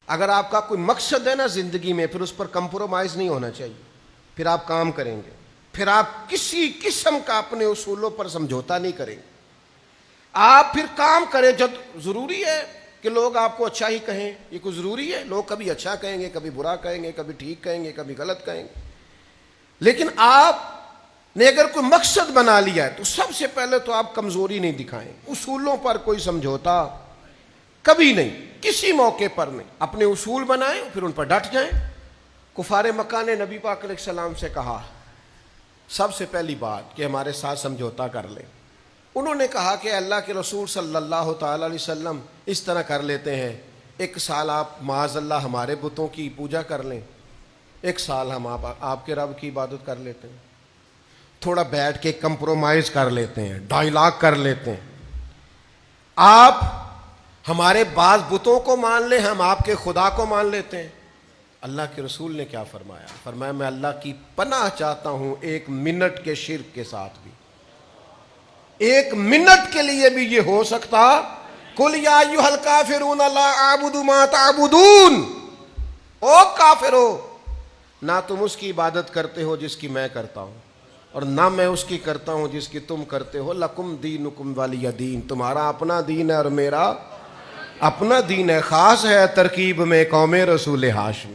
اگر آپ کا کوئی مقصد ہے نا زندگی میں، پھر اس پر کمپرومائز نہیں ہونا چاہیے. پھر آپ کام کریں گے، پھر آپ کسی قسم کا اپنے اصولوں پر سمجھوتا نہیں کریں گے. آپ پھر کام کریں. جب ضروری ہے کہ لوگ آپ کو اچھا ہی کہیں، یہ کوئی ضروری ہے؟ لوگ کبھی اچھا کہیں گے، کبھی برا کہیں گے، کبھی ٹھیک کہیں گے، کبھی غلط کہیں گے. لیکن آپ نے اگر کوئی مقصد بنا لیا ہے تو سب سے پہلے تو آپ کمزوری نہیں دکھائیں. اصولوں پر کوئی سمجھوتا کبھی نہیں، کسی موقع پر نہیں. اپنے اصول بنائیں، پھر ان پر ڈٹ جائیں. کفار مکہ نے نبی پاک علیہ السلام سے کہا سب سے پہلی بات کہ ہمارے ساتھ سمجھوتا کر لیں. انہوں نے کہا کہ اللہ کے رسول صلی اللہ تعالی علیہ وسلم اس طرح کر لیتے ہیں، ایک سال آپ معاذ اللہ ہمارے بتوں کی پوجا کر لیں، ایک سال ہم آپ کے رب کی عبادت کر لیتے ہیں. تھوڑا بیٹھ کے کمپرومائز کر لیتے ہیں، ڈائلاگ کر لیتے ہیں. آپ ہمارے بعض بتوں کو مان لیں، ہم آپ کے خدا کو مان لیتے ہیں. اللہ کے رسول نے کیا فرمایا؟ فرمایا میں اللہ کی پناہ چاہتا ہوں ایک منٹ کے شرک کے ساتھ بھی. ایک منٹ کے لیے بھی یہ ہو سکتا. قل یا ایھا الکافرون لا اعبد ما تعبدون، او کافرو، نہ تم اس کی عبادت کرتے ہو جس کی میں کرتا ہوں، اور نہ میں اس کی کرتا ہوں جس کی تم کرتے ہو. لکم دینکم ولی دین، تمہارا اپنا دین ہے اور میرا اپنا دین ہے. خاص ہے ترکیب میں قوم رسول ہاشمی.